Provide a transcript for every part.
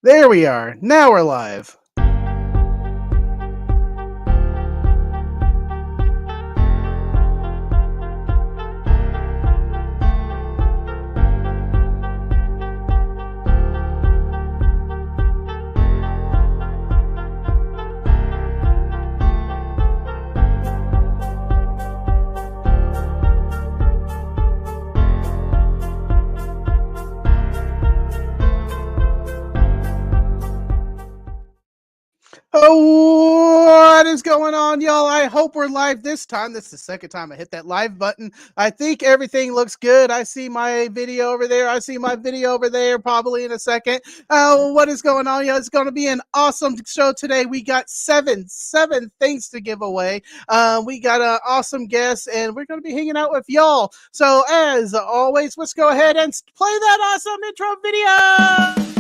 There we are. Now we're live. Oh, what is going on, y'all? I hope we're live this time. This is the second time I hit that live button. I think everything looks good. I see my video over there. I see my video over there probably in a second. What is going on, y'all? It's going to be an awesome show today. We got seven things to give away. We got an awesome guest, and we're going to be hanging out with y'all. So, as always, let's go ahead and play that awesome intro video.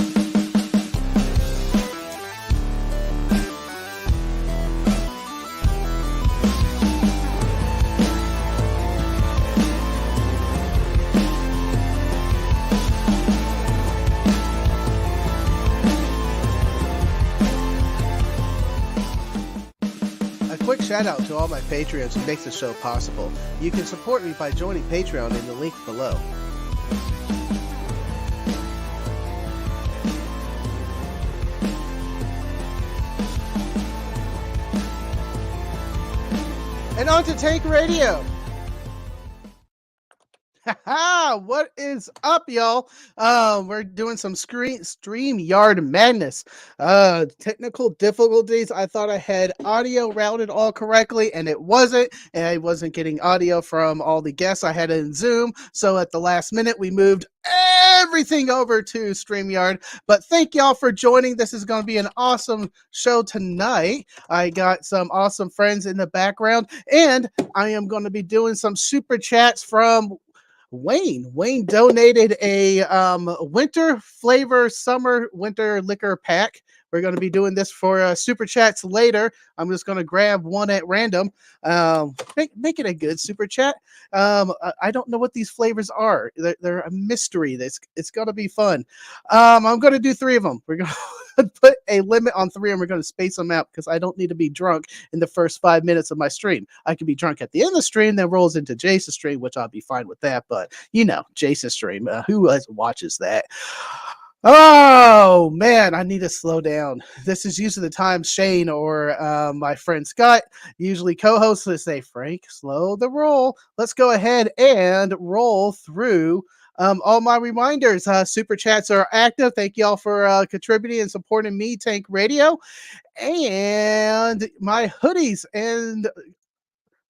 Quick shout out to all my Patreons who makes the show possible. You can support me by joining Patreon in the link below. And on to Tank Radio. What is up, y'all? We're doing some StreamYard madness. Technical difficulties. I thought I had audio routed all correctly, and it wasn't. And I wasn't getting audio from all the guests I had in Zoom. So at the last minute, we moved everything over to StreamYard. But thank y'all for joining. This is going to be an awesome show tonight. I got some awesome friends in the background, and I am going to be doing some super chats from Wayne donated a winter flavor summer winter liquor pack. We're going to be doing this for super chats later. I'm just going to grab one at random. Make it a good super chat. I don't know what these flavors are. They're a mystery. It's going to be fun. I'm going to do 3 of them. We're going to put a limit on 3, and we're going to space them out because I don't need to be drunk in the first 5 minutes of my stream. I can be drunk at the end of the stream, then rolls into Jason's stream, which I'll be fine with that. But you know, Jason's stream, who watches that? Oh man, I need to slow down. This is usually the time Shane or my friend Scott usually co-hosts. They say, Frank, slow the roll. Let's go ahead and roll through all my reminders. Super chats are active. Thank y'all for contributing and supporting me, Tank Radio, and my hoodies. And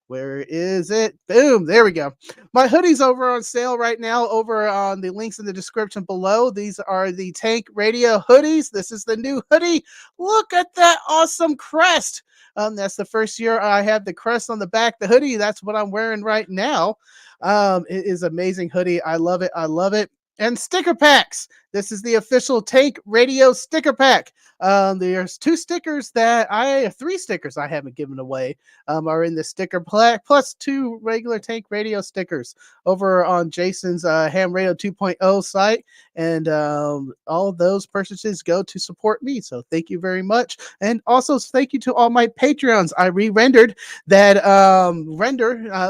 where is it? Boom. There we go. My hoodie's over on sale right now over on the links in the description below. These are the Tank Radio hoodies. This is the new hoodie. Look at that awesome crest. That's the first year I have the crest on the back. The hoodie, that's what I'm wearing right now. It is amazing hoodie. I love it. I love it. And sticker packs. This is the official Tank Radio sticker pack. There's 3 stickers I haven't given away are in the sticker pack, plus 2 regular Tank Radio stickers over on Jason's Ham Radio 2.0 site. And all of those purchases go to support me. So thank you very much. And also thank you to all my Patreons. I re-rendered that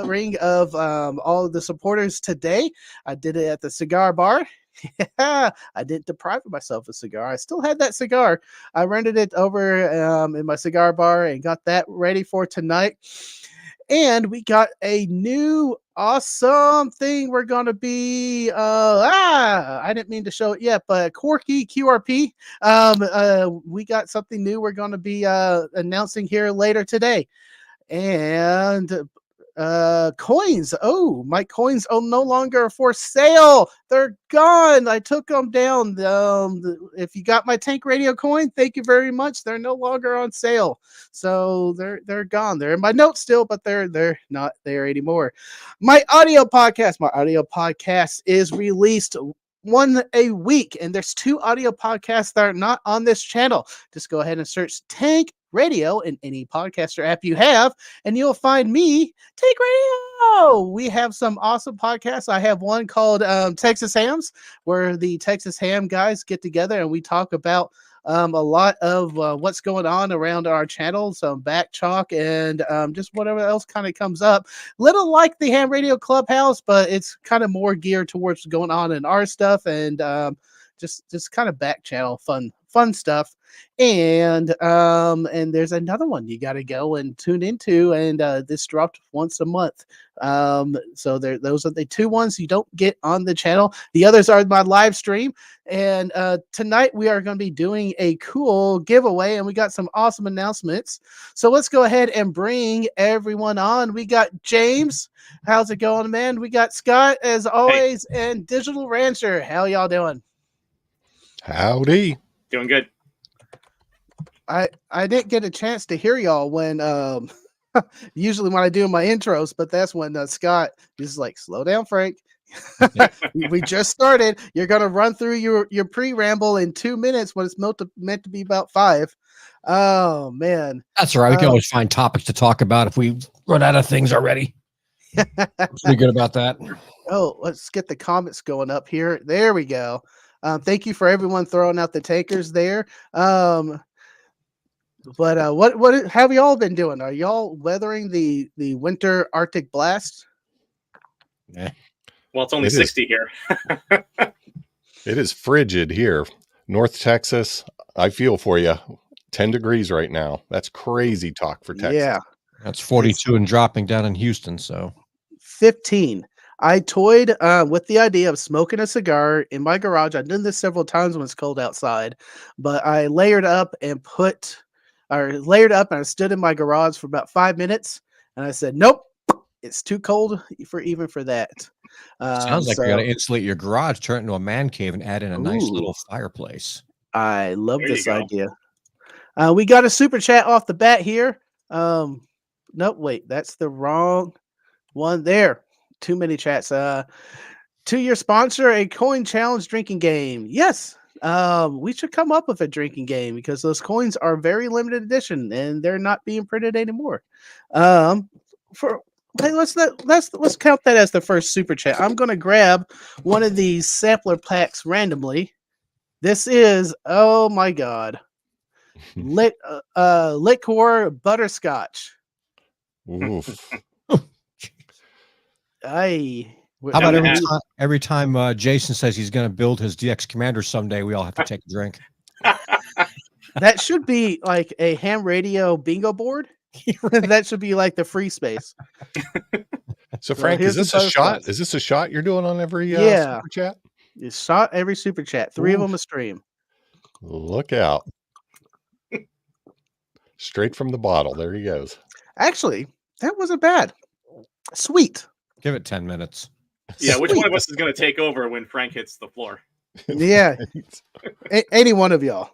ring of all of the supporters today. I did it at the cigar bar. Yeah, I didn't deprive myself of a cigar. I still had that cigar. I rented it over in my cigar bar and got that ready for tonight. And we got a new awesome thing we're going to be I didn't mean to show it yet, but QuikyQRP. We got something new we're going to be announcing here later today. And coins. Oh, my coins are no longer for sale. They're gone. I took them down. If you got my Tank Radio coin, thank you very much. They're no longer on sale. So they're gone. They're in my notes still, but they're not there anymore. My audio podcast is released one a week, and there's 2 audio podcasts that are not on this channel. Just go ahead and search Tank Radio in any podcaster app you have, and you'll find me, Tank Radio. We have some awesome podcasts. I have one called Texas Hams, where the Texas Ham guys get together and we talk about a lot of what's going on around our channel, some back chalk, and just whatever else kind of comes up. Little like the Ham Radio Clubhouse, but it's kind of more geared towards what's going on in our stuff, and just kind of back channel fun stuff. And there's another one you got to go and tune into, and this dropped once a month. So those are the two ones you don't get on the channel. The others are my live stream. And tonight we are going to be doing a cool giveaway, and we got some awesome announcements. So let's go ahead and bring everyone on. We got James. How's it going, man? We got Scott, as always, and Digital Rancher. How y'all doing? Howdy. Doing good. I didn't get a chance to hear y'all when usually when I do my intros, but that's when Scott is like, slow down, Frank. We just started. You're gonna run through your pre-ramble in 2 minutes when it's meant to be about 5. Oh man. That's all right. We can always find topics to talk about if we run out of things already. Pretty good about that. Oh, let's get the comments going up here. There we go. Thank you for everyone throwing out the takers there. But what have y'all been doing? Are y'all weathering the winter Arctic blast? Yeah. Well, it's only 60 here. It is frigid here. North Texas, I feel for you. 10 degrees right now. That's crazy talk for Texas. Yeah. That's 42 and dropping down in Houston. So 15. I toyed with the idea of smoking a cigar in my garage. I've done this several times when it's cold outside, but I layered up and I stood in my garage for about 5 minutes, and I said, nope, it's too cold for that. Sounds like you got to insulate your garage, turn it into a man cave, and add in a nice little fireplace. I love this idea. We got a super chat off the bat here. No, wait, that's the wrong one there. Too many chats. To your sponsor, a coin challenge drinking game. Yes. We should come up with a drinking game because those coins are very limited edition and they're not being printed anymore. Let's count that as the first super chat. I'm going to grab one of these sampler packs randomly. This is, oh my god, liqueur butterscotch. Oof. How about every time Jason says he's going to build his DX Commander someday, we all have to take a drink. That should be like a ham radio bingo board. That should be like the free space. So Frank, is this a shot? Is this a shot you're doing on every super chat? It's shot every super chat. 3 of them a stream. Look out. Straight from the bottle. There he goes. Actually, that wasn't bad. Sweet. Give it 10 minutes. Yeah, which one of us is going to take over when Frank hits the floor? Yeah. Any one of y'all.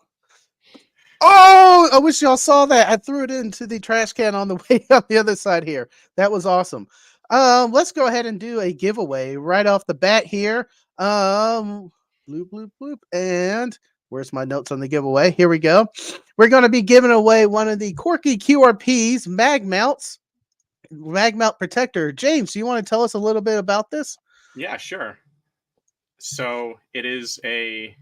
Oh, I wish y'all saw that. I threw it into the trash can on the way on the other side here. That was awesome. Let's go ahead and do a giveaway right off the bat here. Bloop, bloop, bloop. And where's my notes on the giveaway? Here we go. We're going to be giving away one of the QuikyQRP's mag mounts. Mag mount protector. James, do you want to tell us a little bit about this? Yeah, sure. So it is a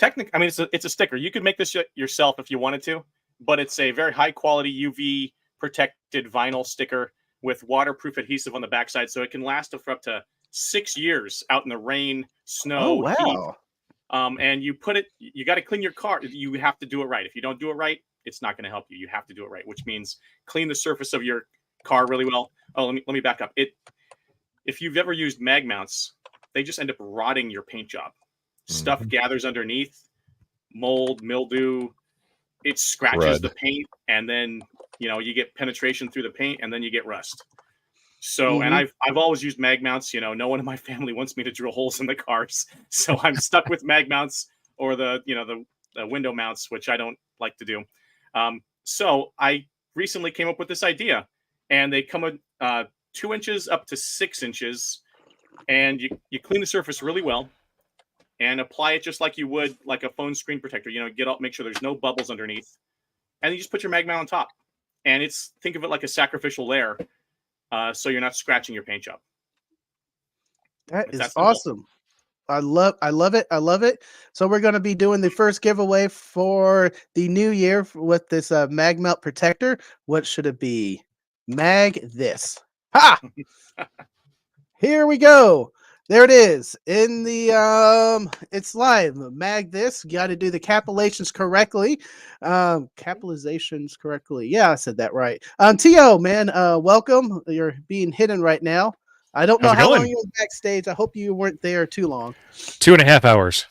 it's a sticker. You could make this yourself if you wanted to, but it's a very high quality UV protected vinyl sticker with waterproof adhesive on the backside, so it can last for up to 6 years out in the rain, snow. Oh, wow. Heat. And you got to clean your car. You have to do it right. If you don't do it right, it's not going to help you. You have to do it right, which means clean the surface of your car really well. Oh, let me back up. If you've ever used mag mounts, they just end up rotting your paint job. Stuff gathers underneath, mold, mildew. It scratches the paint, and then you get penetration through the paint, and then you get rust. So, and I've always used mag mounts. No one in my family wants me to drill holes in the cars, so I'm stuck with mag mounts or the window mounts, which I don't like to do. So I recently came up with this idea, and they come with 2 inches up to 6 inches, and you clean the surface really well and apply it just like you would like a phone screen protector. Make sure there's no bubbles underneath, and you just put your mag mount on top. And think of it like a sacrificial layer, so you're not scratching your paint job. That is awesome. I love it. I love it. So we're going to be doing the first giveaway for the new year with this mag melt protector. What should it be? Mag this. Ha! Here we go. There it is. In the it's live. Mag this. You got to do the capitalizations correctly. Capitalizations correctly. Yeah, I said that right. T.O., man, welcome. You're being hidden right now. I don't know How's it how long going? you were backstage. I hope you weren't there too long. 2.5 hours.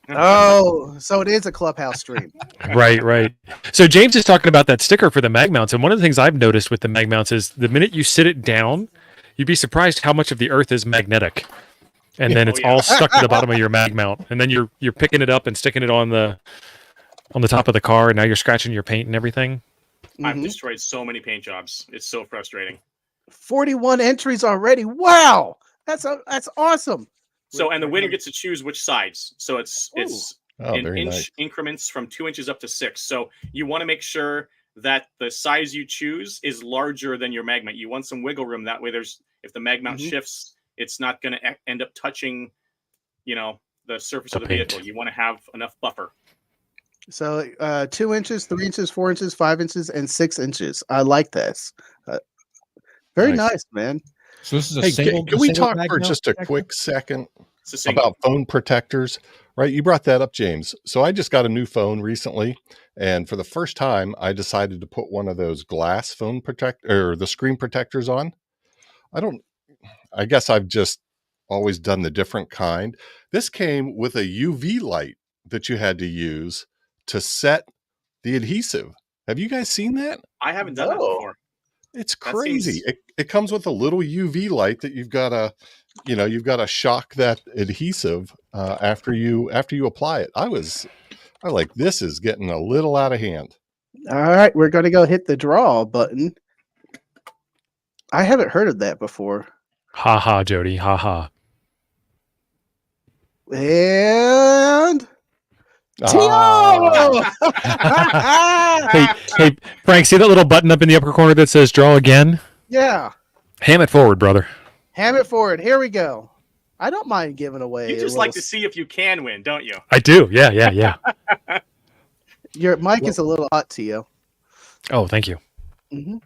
Oh, so it is a clubhouse stream. Right. So James is talking about that sticker for the mag mounts, and one of the things I've noticed with the mag mounts is the minute you sit it down, you'd be surprised how much of the Earth is magnetic, and then it's all stuck to the bottom of your mag mount, and then you're picking it up and sticking it on the top of the car, and now you're scratching your paint and everything. I've destroyed so many paint jobs. It's so frustrating. 41 entries already. Wow, that's awesome. So, and the winner gets to choose which sides. So it's in very inch nice. increments from 2 inches up to 6. So you want to make sure that the size you choose is larger than your mag mount. You want some wiggle room. That way, if the mag mount shifts, it's not going to end up touching, the surface of the vehicle. You want to have enough buffer. So 2 inches, 3 inches, 4 inches, 5 inches, and 6 inches. I like this. Very nice, man. So this is a Hey, single. can we single talk mag for mount just a protector? quick second It's a single. about phone protectors? Right, you brought that up, James. So I just got a new phone recently, and for the first time, I decided to put one of those glass phone the screen protectors on. I guess I've just always done the different kind. This came with a UV light that you had to use to set the adhesive. Have you guys seen that? I haven't done that before. It's That crazy. seems- It comes with a little UV light that you've got to shock that adhesive after you apply it. This is getting a little out of hand. All right, we're going to go hit the draw button. I haven't heard of that before. Ha ha, Jody. Ha ha. And Ah, T.O. Hey, Frank, see that little button up in the upper corner that says draw again? Yeah, Ham it forward, brother. ham it forward. Here we go. I don't mind giving away. You a just like little- to see if you can win, don't you? I do. Yeah. Your mic is a little hot, T.O. Oh, thank you. Mm-hmm.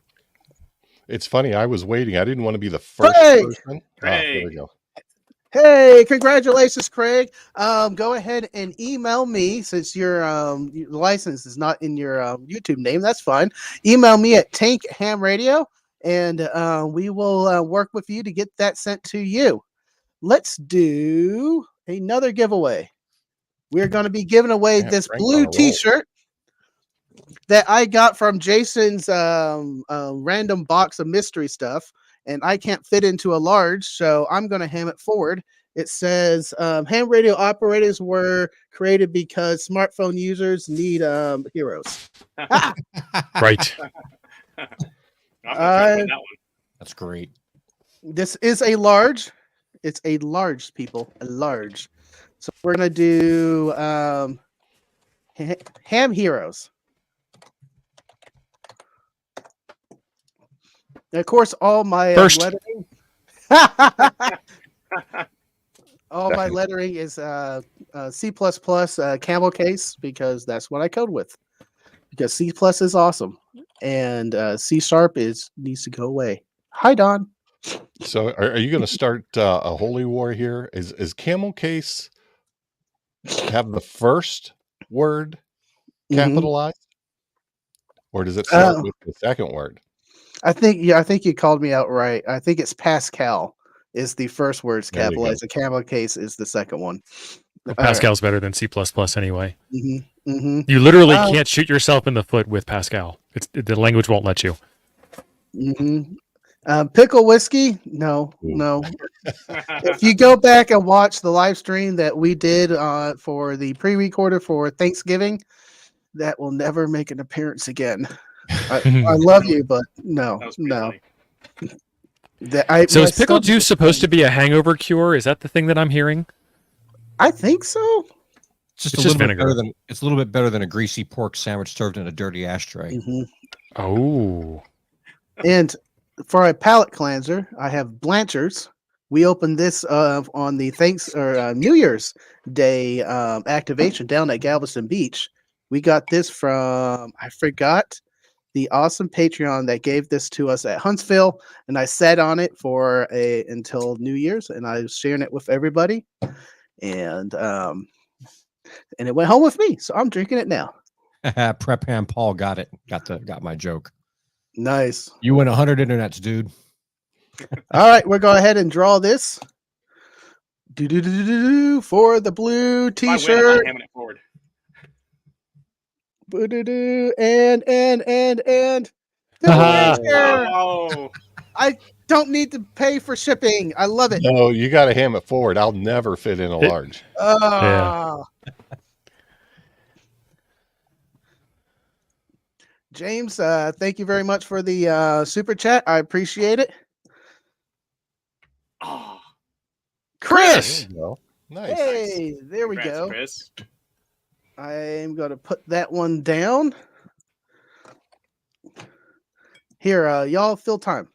it's funny. I was waiting. I didn't want to be the first Craig! person. Craig! There we go. Hey, congratulations, Craig. Go ahead and email me since your license is not in your YouTube name. That's fine. Email me at Tank Ham Radio, and we will work with you to get that sent to you. Let's do another giveaway. We're going to be giving away Man, this Frank's on blue a roll. T-shirt that I got from Jason's random box of mystery stuff. And I can't fit into a large, so I'm going to ham it forward. It says, ham radio operators were created because smartphone users need heroes. Right. I'm not trying to win that one. That's great. This is a large. It's a large, people. A large. So we're going to do ham heroes. And of course, all my First. lettering. All my lettering is C++ camel case because that's what I code with. Because C+ is awesome, and C# needs to go away. Hi, Don. So are you going to start a holy war here? Is camel case have the first word Mhm. capitalized, or does it start with the second word? I think you called me out right. I think it's Pascal is the first word's There you go. capitalized. The camel case is the second one. Well, Pascal's better than C++ anyway. Mm-hmm. You literally can't shoot yourself in the foot with Pascal. The language won't let you. Mm-hmm. Pickle whiskey? No. If you go back and watch the live stream that we did for the pre-recorder for Thanksgiving, that will never make an appearance again. I love you, but no. That was pretty funny. So is pickle juice supposed to be a hangover cure? Is that the thing that I'm hearing? I think so. It's It's a just little bit vinegar. better it's a little bit better than a greasy pork sandwich served in a dirty ashtray. Mm-hmm. Oh. And for a palate cleanser, I have Blanchard's We opened this on the New Year's Day activation down at Galveston Beach. We got this from, I forgot, the awesome Patreon that gave this to us at Huntsville, and I sat on it for until New Year's, and I was sharing it with everybody, and it went home with me, so I'm drinking it now. Prep Ham Paul got it. Got my joke. Nice. You win 100 internets, dude. All right, we're going ahead and draw this. For the blue T-shirt. Hamming it forward. And Oh. I don't need to pay for shipping. I love it. No, you got to ham it forward. I'll never fit in a large. James, thank you very much for the super chat. I appreciate it. Oh. Chris. There you go. Nice. Hey, there we Congrats, go. Chris. I'm going to put that one down. Here, y'all fill time.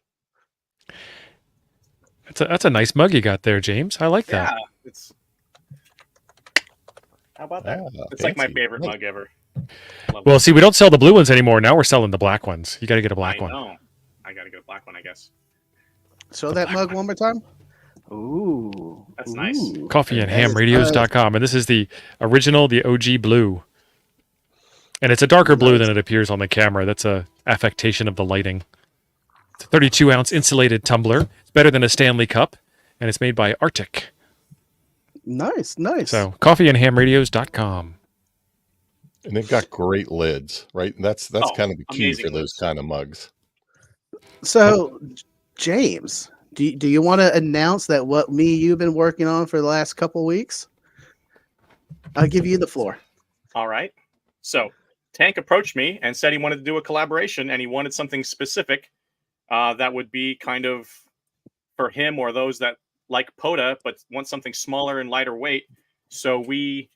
That's a nice mug you got there, James. I like that. Yeah, how about that? Ah, It's like my fancy. favorite mug ever. Love Well, it. see, we don't sell the blue ones anymore. Now we're selling the black ones. You got to get a black I one. know. I gotta get a black one, I guess. Show that mug one more time. Ooh. That's nice. Coffeeandhamradios.com. And this is the original, the OG blue. And it's a darker blue than it appears on the camera. That's a affectation of the lighting. It's a 32-ounce insulated tumbler. It's better than a Stanley Cup. And it's made by Arctic. Nice. So, coffeeandhamradios.com. And they've got great lids, right? That's kind of the key amazing for those lids. kind of mugs. So, James, do you want to announce that what you've been working on for the last couple weeks? I'll give you the floor. All right. So Tank approached me and said he wanted to do a collaboration, and he wanted something specific that would be kind of for him or those that like POTA but want something smaller and lighter weight. So we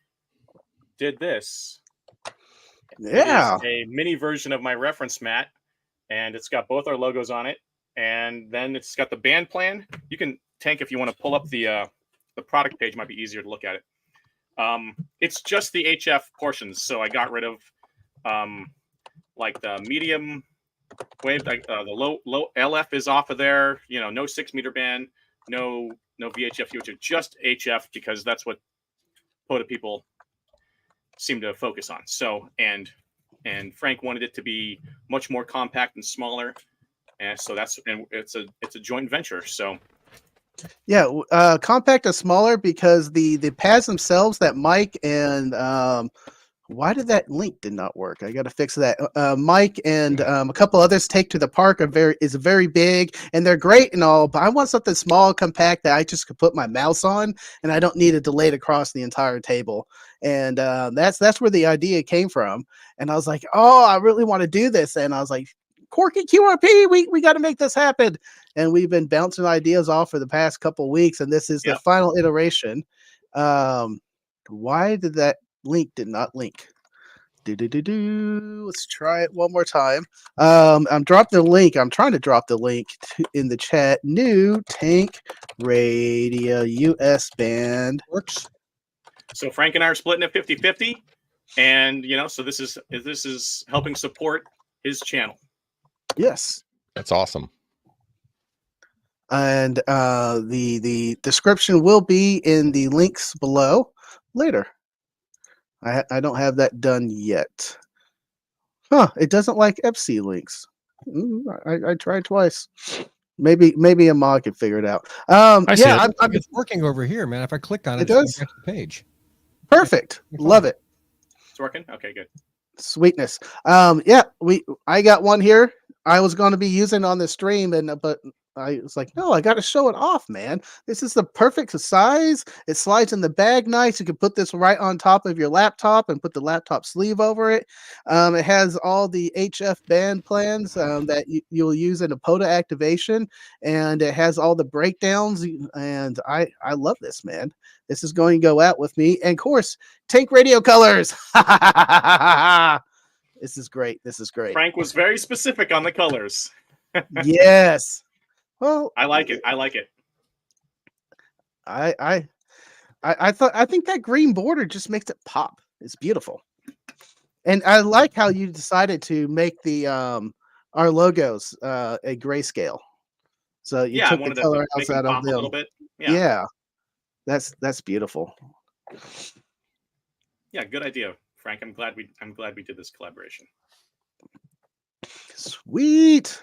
did this. Yeah. It is a mini version of my reference mat, and it's got both our logos on it. And then it's got the band plan. You can, Tank, if you want to pull up the product page, might be easier to look at it. It's just the HF portions. So I got rid of like the medium wave, the low LF is off of there. You know, no 6-meter band, no VHF, UHF, just HF, because that's what POTA people seem to focus on. So and Frank wanted it to be much more compact and smaller. And so it's a joint venture. So Yeah, compact is smaller because the pads themselves that Mike and why did that link did not work? I got to fix that. Mike and a couple others take to the park is very big, and they're great and all, but I want something small, compact that I just could put my mouse on, and I don't need it to lay it across the entire table. And that's where the idea came from. And I was like, oh, I really want to do this, and I was like, QuikyQRP, we got to make this happen. And we've been bouncing ideas off for the past couple weeks, and this is the final iteration. Why did that link did not link? Let's try it one more time. I'm dropping the link. I'm trying to drop the link in the chat. New Tank Radio US band works. So Frank and I are splitting it 50-50, and so this is helping support his channel. Yes, That's awesome. and the description will be in the links below later. I don't have that done yet. It doesn't like FC links. I tried twice. Maybe a mod can figure it out. It's working over here, man. If I click on it, It does? back to the page. Perfect. Love it. It's working? Okay, good. Sweetness. I got one here. I was going to be using on the stream, but I was like, no, I got to show it off, man. This is the perfect size. It slides in the bag nice. You can put this right on top of your laptop and put the laptop sleeve over it. It has all the HF band plans that you'll use in a POTA activation, and it has all the breakdowns. And I love this, man. This is going to go out with me. And of course, Tank Radio colors. This is great. Frank was very specific on the colors. Yes. Well, I like it. I think that green border just makes it pop. It's beautiful. And I like how you decided to make the our logos a grayscale. So you Yeah, I took the wanted to color make them outside of pop a little them. bit. Yeah. Yeah. That's beautiful. Yeah, good idea, Frank. I'm glad we did this collaboration. Sweet.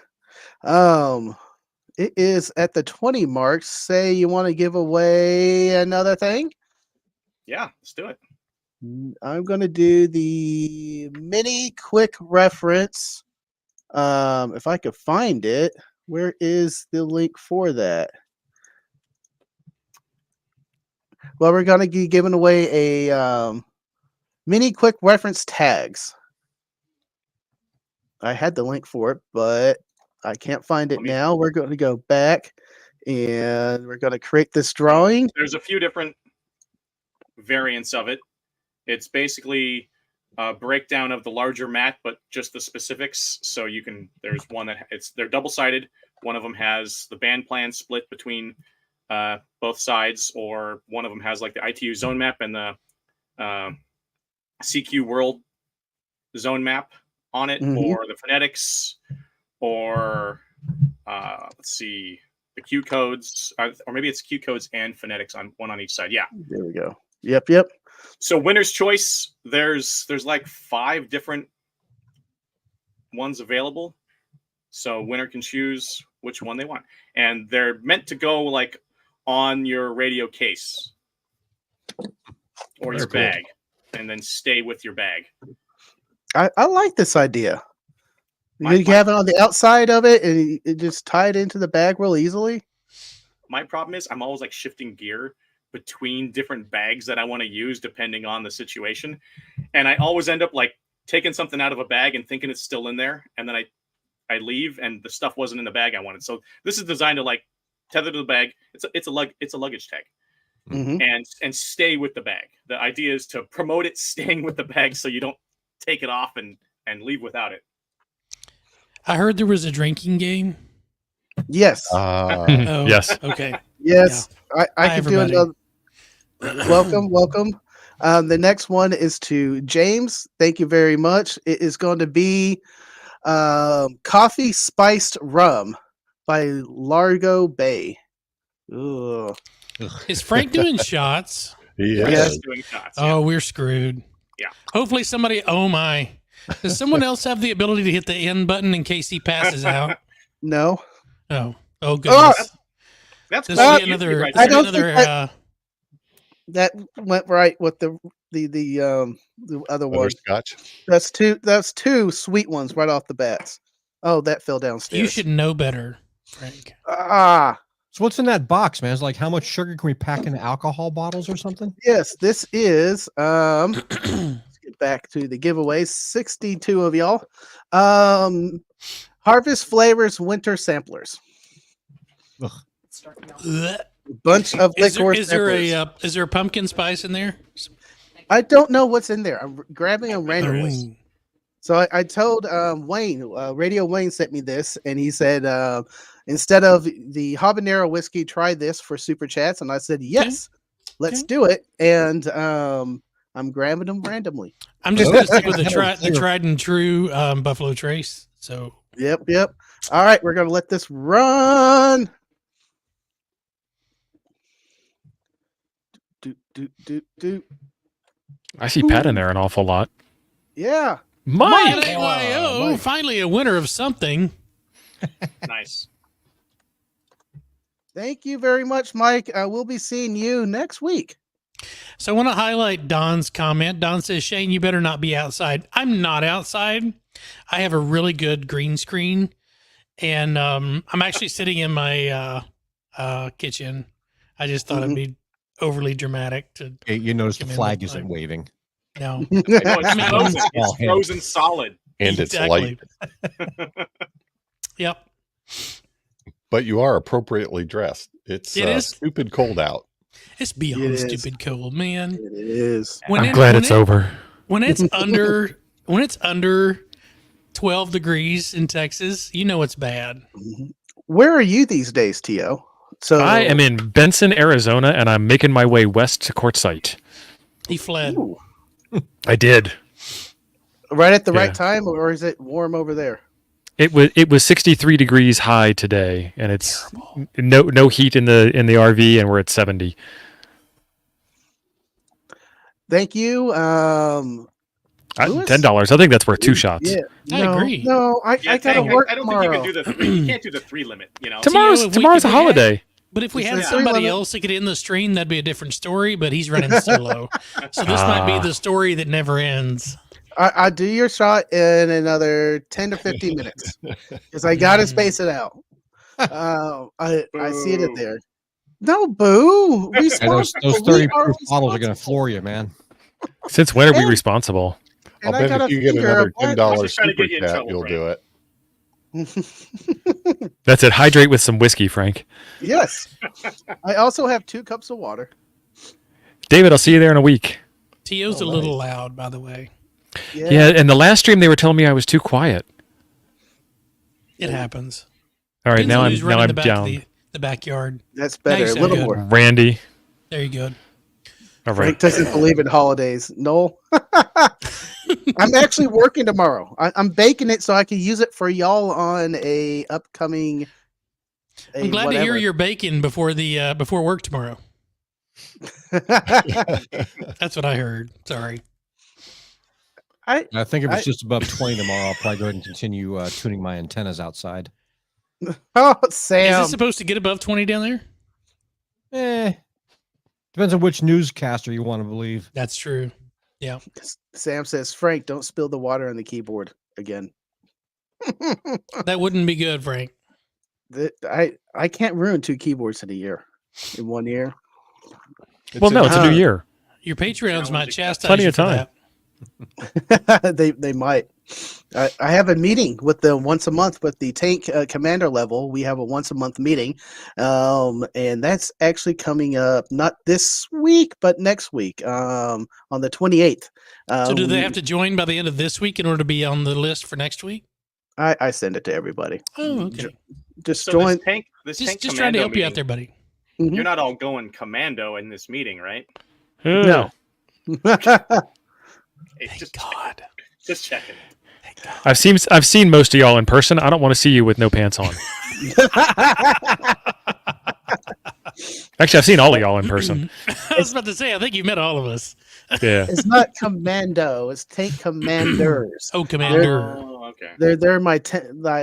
It is at the 20 mark. Say you want to give away another thing? Yeah, let's do it. I'm going to do the mini quick reference. If I could find it, where is the link for that? Well, we're going to be giving away a mini quick reference tags. I had the link for it, but I can't find it now. We're going to go back and we're going to create this drawing. There's a few different variants of it. It's basically a breakdown of the larger map, but just the specifics. So you can, there's one that they're double-sided. One of them has the band plan split between both sides, or one of them has like the ITU zone map and the CQ world zone map on it, or the phonetics, or let's see, the Q codes, or maybe it's Q codes and phonetics on one on each side. Yeah, there we go. Yep. So winner's choice, there's like 5 different ones available. So winner can choose which one they want, and they're meant to go like on your radio case or your bag, and then stay with your bag. I like this idea. You can have it on the outside of it, and it just tie it into the bag real easily. My problem is I'm always like shifting gear between different bags that I want to use depending on the situation, and I always end up like taking something out of a bag and thinking it's still in there, and then I leave and the stuff wasn't in the bag I wanted. So this is designed to like tether to the bag. It's a luggage tag, and stay with the bag. The idea is to promote it staying with the bag, so you don't take it off and leave without it. I heard there was a drinking game. Yes. Yes. Okay. Yes. Yeah. I can do another. Welcome. The next one is to James. Thank you very much. It is going to be Coffee Spiced Rum by Largo Bay. Ugh. Is Frank doing shots? Yes. Doing shots. Oh, we're screwed. Yeah. Hopefully somebody. Oh my! Does someone else have the ability to hit the end button in case he passes out? No. Oh goodness! That's this will be another. Right. I don't another. That went right with the other one. Butterscotch. That's two sweet ones right off the bats. Oh, that fell downstairs. You should know better, Frank. So what's in that box, man? It's like, how much sugar can we pack into alcohol bottles or something? Yes, this is let's get back to the giveaways. 62 of y'all. Harvest Flavors Winter Samplers. Ugh. Bunch of liquor. Is there a pumpkin spice in there? I don't know what's in there. I'm grabbing them randomly. Ooh. So I told Wayne, Radio Wayne sent me this, and he said instead of the habanero whiskey, try this for super chats. And I said yes, let's do it. And I'm grabbing them randomly. I'm just going to stick with the tried and true Buffalo Trace. So yep. All right, we're gonna let this run. Do. I see Pat in there an awful lot. Yeah. Mike! Mike. Finally a winner of something. Nice. Thank you very much, Mike. We'll be seeing you next week. So I want to highlight Don's comment. Don says, Shane, you better not be outside. I'm not outside. I have a really good green screen, and I'm actually sitting in my kitchen. I just thought it'd be overly dramatic. You notice the flag isn't waving. No. It's frozen solid. And Exactly. it's light. Yep. But you are appropriately dressed. It is stupid cold out. It's beyond stupid cold, man. It is. I'm glad it's over. When it's under 12 degrees in Texas, you know it's bad. Where are you these days, Tio? So I am in Benson, Arizona, and I'm making my way west to Quartzsite. He fled. Ooh. I did. Right at the Yeah. right time, or is it warm over there? It was 63 degrees high today, and it's no heat in the RV, and we're at 70. Thank you. Lewis? $10. I think that's worth 2 shots. Yeah, I agree. No, I Yeah, gotta Tank, work I don't tomorrow. think you can do the 3. You can't do the 3 limit. You know. Tomorrow's if we a had- holiday. But if we Is had there a somebody limit? else that could end the stream, that'd be a different story. But he's running solo, so this might be the story that never ends. I do your shot in another 10 to 15 minutes because I gotta space it out. I see it Boo. there. No, boo. Hey, those We 30 are proof bottles are going to responsible. floor you, man. Since when are we And- responsible? And I'll I bet got if a you get finger another of what? $10 Just trying to super get you in chat, trouble, you'll Frank. do it. That's it. Hydrate with some whiskey, Frank. Yes. I also have 2 cups of water. David, I'll see you there in a week. Tio's a little loud, by the way. Yeah, and the last stream they were telling me I was too quiet. It happens. All right, Depends now on I'm who's running the back down. of the backyard. That's better. Nice, A little good. more. Randy. There you go. All Frank right. doesn't believe in holidays. No. I'm actually working tomorrow. I'm baking it so I can use it for y'all on a upcoming. I'm glad to hear you're baking before the before work tomorrow. That's what I heard. Sorry. I think if it's I- just above 20 tomorrow, I'll probably go ahead and continue tuning my antennas outside. Oh, Is Sam. it supposed to get above 20 down there? Depends on which newscaster you want to believe. That's true. Sam says, Frank, don't spill the water on the keyboard again. That wouldn't be good, Frank. I can't ruin 2 keyboards in a year. In 1 year. Well, no, it's a new year. Your Patreons might chastise Plenty you of for time. that. they might. I have a meeting with them once a month with the tank commander level. We have a once a month meeting, and that's actually coming up not this week but next week on the 28th. So do they have to join by the end of this week in order to be on the list for next week? I send it to everybody. Oh, okay. Just So join. this Just tank trying to commando help you out meeting, there, buddy. Mhm. You're not all going commando in this meeting, right? No. Hey, Thank just God. just checking. Thank God. I've seen most of y'all in person. I don't want to see you with no pants on. Actually, I've seen all of y'all in person. I was about to say, I think you met all of us. Yeah. It's not commando. It's tank commanders. Oh, Commander. Oh, okay. They're my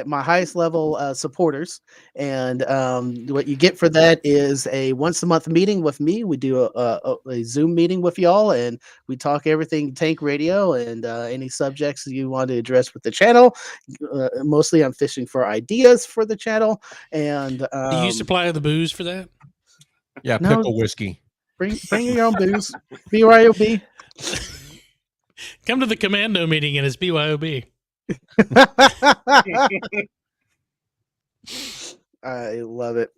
my highest level supporters, and what you get for that is a once a month meeting with me. We do a Zoom meeting with y'all, and we talk everything tank radio and any subjects you want to address with the channel. Mostly, I'm fishing for ideas for the channel, and Do you supply the booze for that? Yeah, No. pickle whiskey. bring your own booze. BYOB. Come to the commando meeting and it's BYOB. I love it.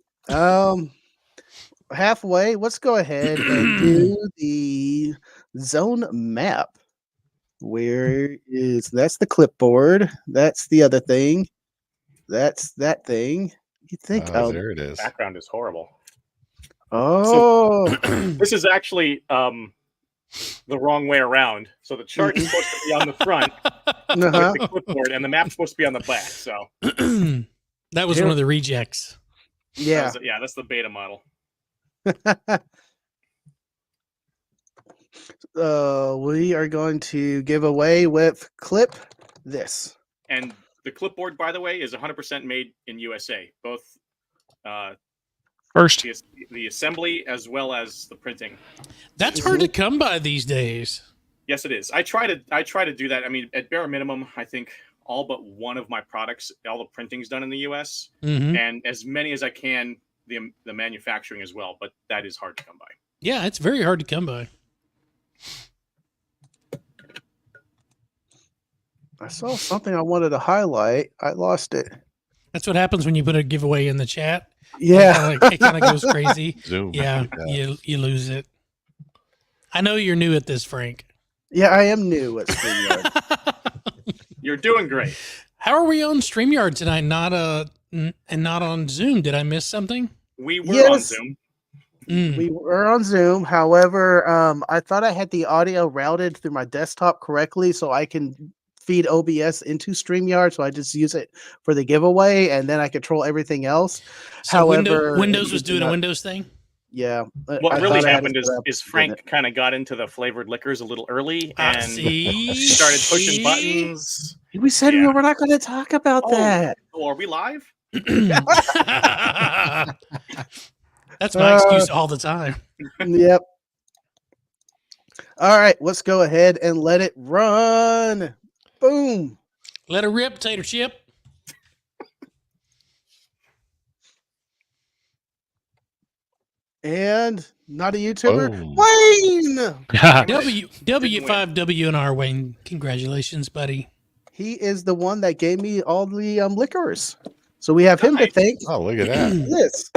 Halfway, let's go ahead and do the zone map. Where is that's the clipboard? That's the other thing. That's that thing. You think? Oh, there it is. Background is horrible. Oh, This is actually the wrong way around. So the chart is supposed to be on the front uh-huh. with the clipboard, and the map's supposed to be on the back. So That was one of the rejects. Yeah. that's the beta model. We are going to give away with clip this. And the clipboard, by the way, is 100% made in USA. Both First. the assembly as well as the printing. That's hard to come by these days. Yes, it is. I try to do that. I mean, at bare minimum, I think all but one of my products, all the printing's done in the US, Mhm. and as many as I can, the manufacturing as well. But that is hard to come by. Yeah, it's very hard to come by. I saw something I wanted to highlight. I lost it. That's what happens when you put a giveaway in the chat. Yeah. It kind of goes crazy. Zoom. Yeah, you lose it. I know you're new at this, Frank. Yeah, I am new at StreamYard. You're doing great. How are we on StreamYard tonight? Not and not on Zoom. Did I miss something? We were on Yes. Zoom. We were on Zoom. However, I thought I had the audio routed through my desktop correctly, so I can feed OBS into StreamYard. So I just use it for the giveaway, and then I control everything else. So However, Windows it was did doing a not- Windows thing. Yeah. What I really thought I had happened it set up, is it didn't. Frank kind of got into the flavored liquors a little early I and see. started pushing See? buttons. We said we Yeah. were not going to talk about Oh. that. Oh, are we live? That's my excuse all the time. Yep. All right, let's go ahead and let it run. Boom. Let her rip, tater chip. And not a YouTuber, Boom. Wayne. W5W and R Wayne. Congratulations, buddy. He is the one that gave me all the liquors. So we have him to Nice. thank. Oh, look at that. Yes.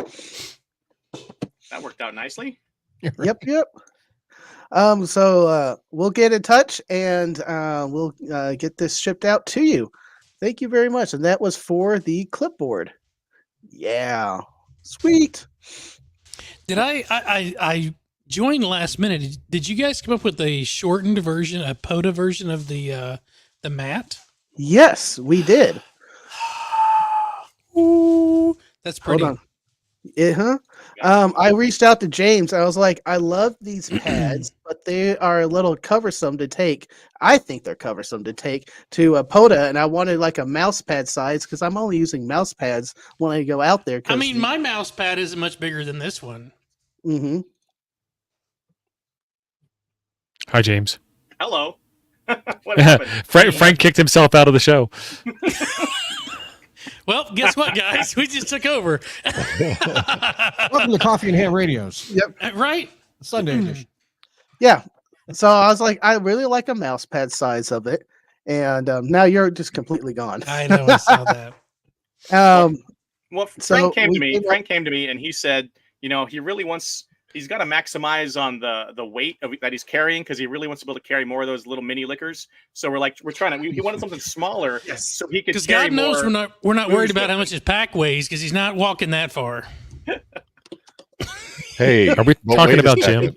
That worked out nicely. Yep. So we'll get in touch and we'll get this shipped out to you. Thank you very much. And that was for the clipboard. Yeah. Sweet. Did I joined last minute? Did you guys come up with a shortened version, a POTA version of the mat? Yes, we did. Ooh, that's Hold pretty. on. I reached out to James. I was like, I love these pads, but they are a little cumbersome to take. I think they're cumbersome to take to a POTA, and I wanted like a mouse pad size because I'm only using mouse pads when I go out there. I mean, my mouse pad isn't much bigger than this one. Mm-hmm. Hi, James. Hello. What happened? Frank kicked himself out of the show. Well, guess what, guys? We just took over. Welcome to Coffee and Ham Radios, Right? Sunday edition. Yeah. So I was like, I really like a mouse pad size of it, and now you're just completely gone. I know. I saw that. Well, So Frank came to we me. came up- Frank came to me and he said, he really wants. He's got to maximize on the weight that he's carrying because he really wants to be able to carry more of those little mini liquors. So we're trying to. He wanted something smaller so he could Because carry God knows more. we're not worried booze about with how much his pack weighs because he's not walking that far. Hey, Are we well, talking wait a about second. Jim?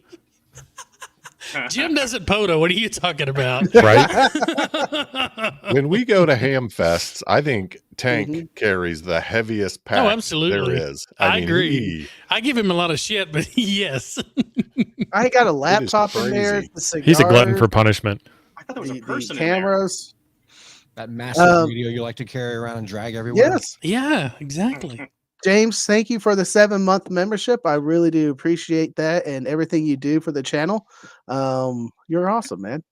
Jim doesn't POTA. What are you talking about? Right? When we go to ham fests, I think Tank Mhm. carries the heaviest pack absolutely. there is. I mean, agree. I give him a lot of shit, but yes. I got a laptop in there. crazy. The He's a glutton cigar, for punishment. I thought there was the a person in there. cameras. That massive radio you like to carry around and drag everywhere. Yes. Yeah, exactly. James, thank you for the 7-month membership. I really do appreciate that and everything you do for the channel. You're awesome, man.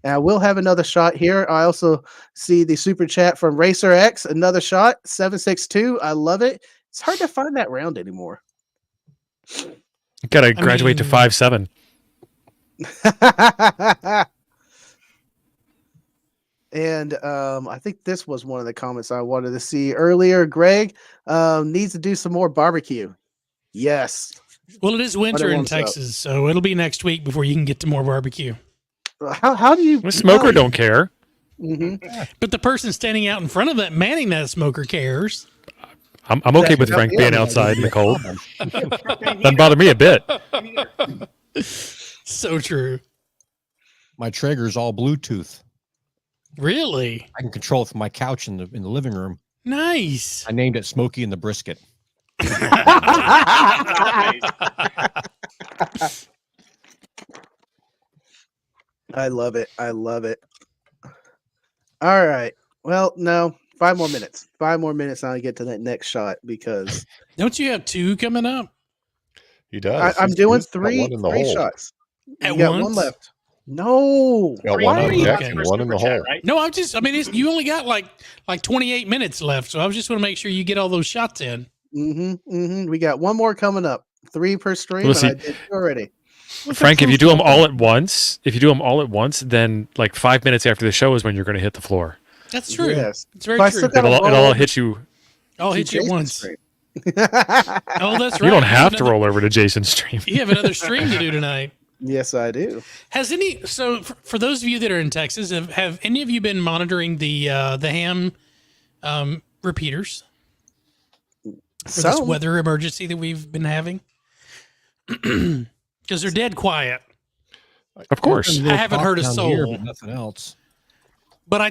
And I will have another shot here. I also see the super chat from Racer X. Another shot, 762. I love it. It's hard to find that round anymore. Got to graduate to mean- 5'7". And I think this was one of the comments I wanted to see earlier. Greg needs to do some more barbecue. Yes. Well, it is winter in warms up. Texas, so it'll be next week before you can get to more barbecue. How do you The smoker don't care. Mm-hmm. But the person standing out in front of that, manning that smoker cares. I'm okay with Frank being outside in the cold. Doesn't bother me a bit. So true. My Traeger's all Bluetooth. Really? I can control it from my couch in the living room. Nice. I named it Smokey and the Brisket. I love it. I love it. All right. Well, no, 5 more minutes. 5 more minutes, and I'll get to that next shot because Don't you have two coming up? He does. I'm He's doing got three one in the hole. shots. At You got one once? left. No. Got Three one of on them. deck Okay. and one in the Super chat, hole. right? No, you only got like 28 minutes left, so I just want to make sure you get all those shots in. We got one more coming up. 3 per stream, Let's and I see. did 2 already. Frank, if you do them all at once, then like 5 minutes after the show is when you're going to hit the floor. That's true. Yes. It's very But I true. still got- It'll all hit you. I'll hit you at Jason's once. stream. Oh, that's right. You don't have to another- roll over to Jason's stream. You have another stream to do tonight. Yes, I do. For those of you that are in Texas, have any of you been monitoring the ham repeaters? for this weather emergency that we've been having. Because they're dead quiet. Of course. I haven't heard a Down soul. here, but nothing else. But I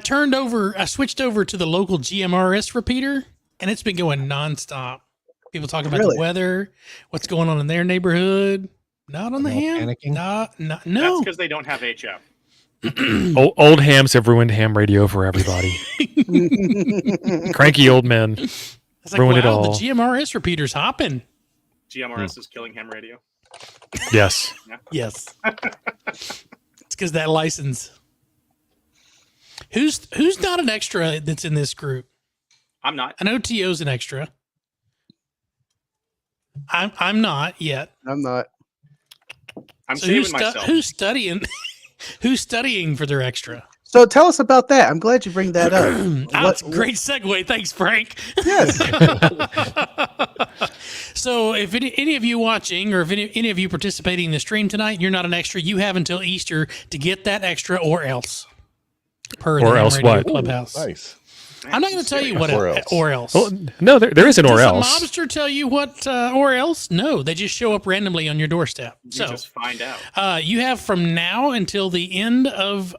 switched over to the local GMRS repeater, and it's been going nonstop. People talking about the weather, what's going on in their neighborhood. Not on the ham. Panicking? No. That's because they don't have HF. Old hams have ruined ham radio for everybody. Cranky old men It's like, ruined it wow, all. the GMRS repeater's hopping. GMRS is killing ham radio. Yes. Yes. It's because that license. Who's not an extra that's in this group? I'm not. I know T.O.'s an extra. I'm not yet. I'm not. I'm So saving myself. who's studying? Who's studying for their extra? So tell us about that. I'm glad you bring that up. That's a great segue. Thanks, Frank. Yes. So if any of you watching or if any of you participating in the stream tonight, you're not an extra, you have until Easter to get that extra or else. Per the Or Ham else Radio what? Clubhouse. Nice. I'm not going to tell you what Or else. or else. Well, no, there is an or Does else. the mobster tell you what or else? No, they just show up randomly on your doorstep. You So just find out. you have from now until the end of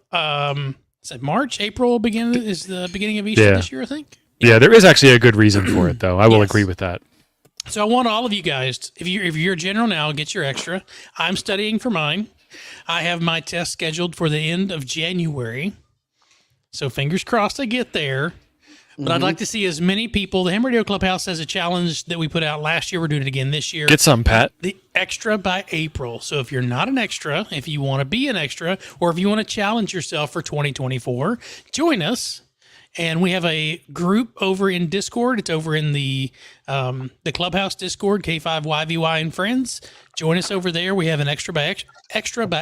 is it March, April is the beginning of Easter Yeah. this year, I think. Yeah, there is actually a good reason for it, though. I will Yes. agree with that. So I want all of you guys, if you're a general now, get your extra. I'm studying for mine. I have my test scheduled for the end of January. So fingers crossed I get there. But I'd like to see as many people. The Ham Radio Clubhouse has a challenge that we put out last year. We're doing it again this year. Get some, Pat. The extra by April. So if you're not an extra, if you want to be an extra, or if you want to challenge yourself for 2024, join us. And we have a group over in Discord. It's over in the Clubhouse Discord, K5YVY and Friends. Join us over there. We have an extra by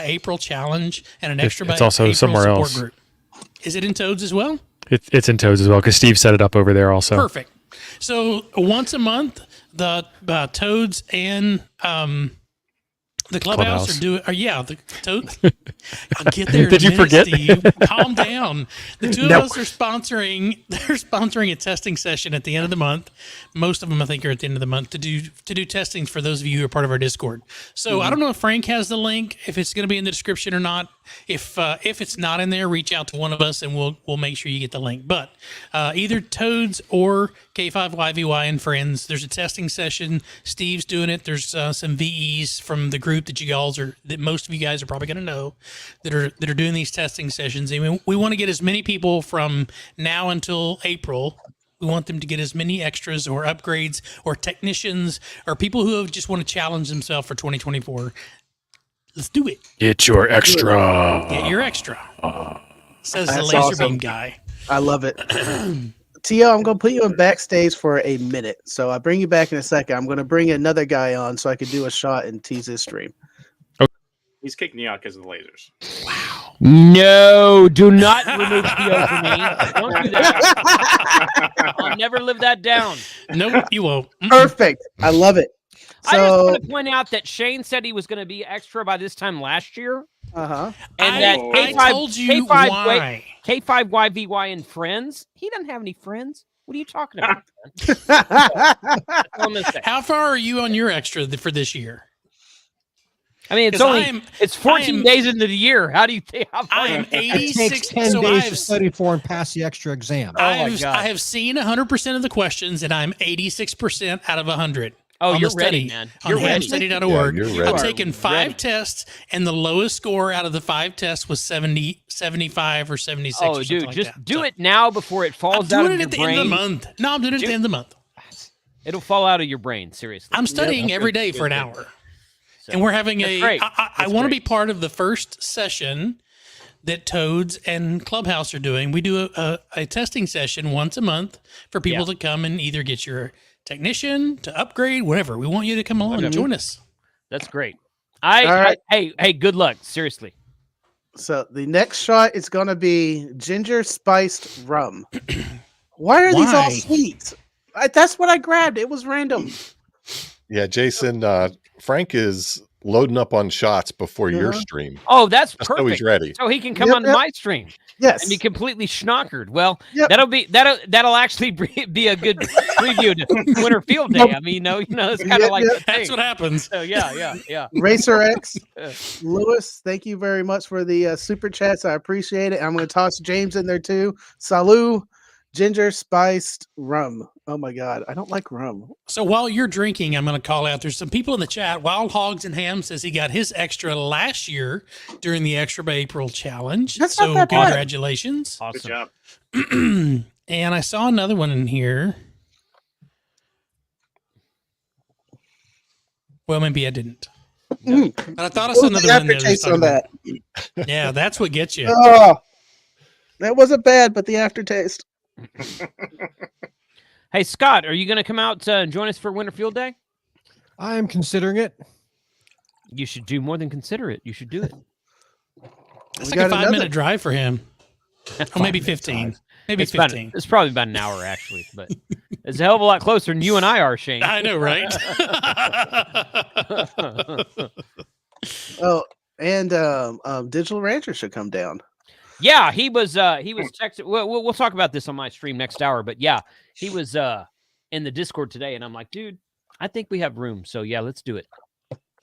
April challenge and an extra by It's also April somewhere support else. group. Is it in Toads as well? It's in Toads as well because Steve set it up over there also. Perfect. So once a month, the Toads and the Clubhouse are doing. The Toads. I'll get there. Did you forget? Steve? Calm down. The two of us are sponsoring. They're sponsoring a testing session at the end of the month. Most of them, I think, are at the end of the month to do testings for those of you who are part of our Discord. So I don't know if Frank has the link, if it's going to be in the description or not. If it's not in there, reach out to one of us and we'll make sure you get the link. But either Toads or K5YVY and Friends, there's a testing session. Steve's doing it. There's some VEs from the group that most of you guys are probably going to know that are doing these testing sessions. And we want to get as many people from now until April. We want them to get as many extras or upgrades or technicians or people who just want to challenge themselves for 2024. Let's do it. Get your extra. Get your extra. Says the That's laser awesome. beam guy. I love it. Tio, I'm going to put you in backstage for a minute. So I'll bring you back in a second. I'm going to bring another guy on so I can do a shot and tease his stream. He's kicking you out because of the lasers. No, do not remove Theo from me. Don't do that. I'll never live that down. Nope, you won't. Perfect. I love it. I just So, want to point out that Shane said he was going to be extra by this time last year. uh-huh. And that I told you why. K5YVY and Friends, he doesn't have any friends. What are you talking about? How far are you on your extra for this year? I mean, it's 14 days into the year. How do you think? I am It takes 86. 10 So days to study for and pass the extra exam. my God. I have seen 100% of the questions, and I'm 86% out of 100. Oh, on you're the ready, study, man. On You're ready. hamstudy.org. Yeah, you're I've ready. taken 5 ready. tests, and the lowest score out of the 5 tests was 70, 75 or 76 Oh, or something dude, like just that. do So it now before it I'm falls out doing of it your at the brain. end of the month. No, I'm doing it at the end of the month. It'll fall out of your brain, seriously. I'm studying every day for an hour. And we're having That's great. I That's want to great. be part of the first session that Toads and Clubhouse are doing. We do a testing session once a month for people to come and either get your technician to upgrade, whatever. We want you to come along and join us. That's great. All right. Hey, good luck. Seriously. So the next shot is going to be ginger spiced rum. Why are these all Why? sweet? That's what I grabbed. It was random. Yeah, Jason, Frank is loading up on shots before your Uh-huh. stream. Oh, that's Just so he's perfect. ready. So he can come Yep, on yep. my stream Yes. and be completely schnockered. Well, Yep. that'll actually be a good preview to Winter Field Day. I mean, it's kind of Yep, like yep. the thing. That's what happens. So yeah. Racer X, Lewis, thank you very much for the super chats. I appreciate it. I'm going to toss James in there too. Salut, ginger spiced rum. Oh my God, I don't like rum. So while you're drinking, I'm going to call out. There's some people in the chat. Wild Hogs and Ham says he got his extra last year during the Extra April challenge. That's so not that bad. congratulations. Good Awesome. job. And I saw another one in here. Well, maybe I didn't. Mm. But I thought I What saw was another the one in there. aftertaste on that? Yeah, that's what gets you. Oh, that wasn't bad, but the aftertaste. Hey, Scott, are you going to come out and join us for Winter Field Day? I am considering it. You should do more than consider it. You should do it. It's We like a got 5-minute another. drive for him. Or maybe 15. Maybe 15. It's probably about an hour, actually, but it's a hell of a lot closer than you and I are, Shane. I know, right? Oh, and Digital Rancher should come down. Yeah, he was texting. We'll talk about this on my stream next hour, but yeah, he was in the Discord today, and I'm like, dude, I think we have room. So yeah, let's do it.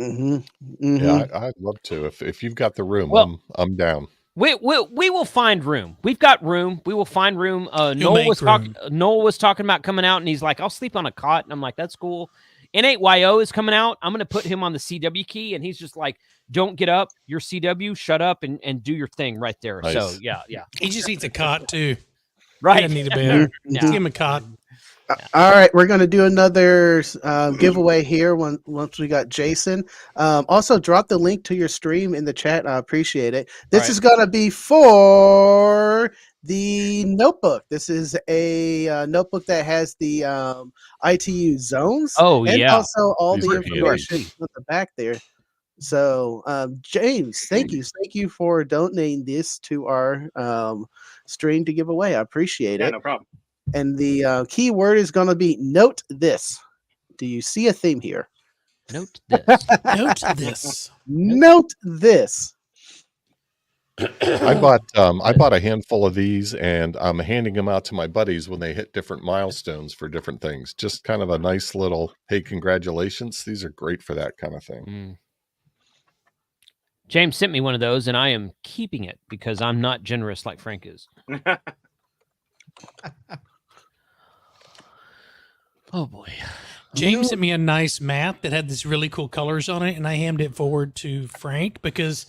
Mm-hmm. Mm-hmm. Yeah, I'd love to. If you've got the room, Well- I'm down. We will find room. We've got room. We will find room. He'll make room. Noel was talking about coming out, and he's like, I'll sleep on a cot. And I'm like, that's cool. N8YO is coming out. I'm going to put him on the CW key, and he's just like, don't get up. You're CW. Shut up and do your thing right there. Nice. So yeah. He just needs a cot, too. He Right. doesn't need a bed. Yeah. Just give him a cot. All right, we're going to do another giveaway here once we got Jason. Also, drop the link to your stream in the chat. I appreciate it. This right. is going to be for the notebook. This is a notebook that has the ITU zones. Oh, and yeah. also all These the are information at the back there. So, James, thank you for donating this to our stream to give away. I appreciate Yeah, it. no problem. And the key word is going to be note this. Do you see a theme here? Note this. Note this. Note this. I bought a handful of these, and I'm handing them out to my buddies when they hit different milestones for different things. Just kind of a nice little, hey, congratulations. These are great for that kind of thing. Mm. James sent me one of those, and I am keeping it because I'm not generous like Frank is. Oh boy. James sent me a nice map that had this really cool colors on it, and I hammed it forward to Frank because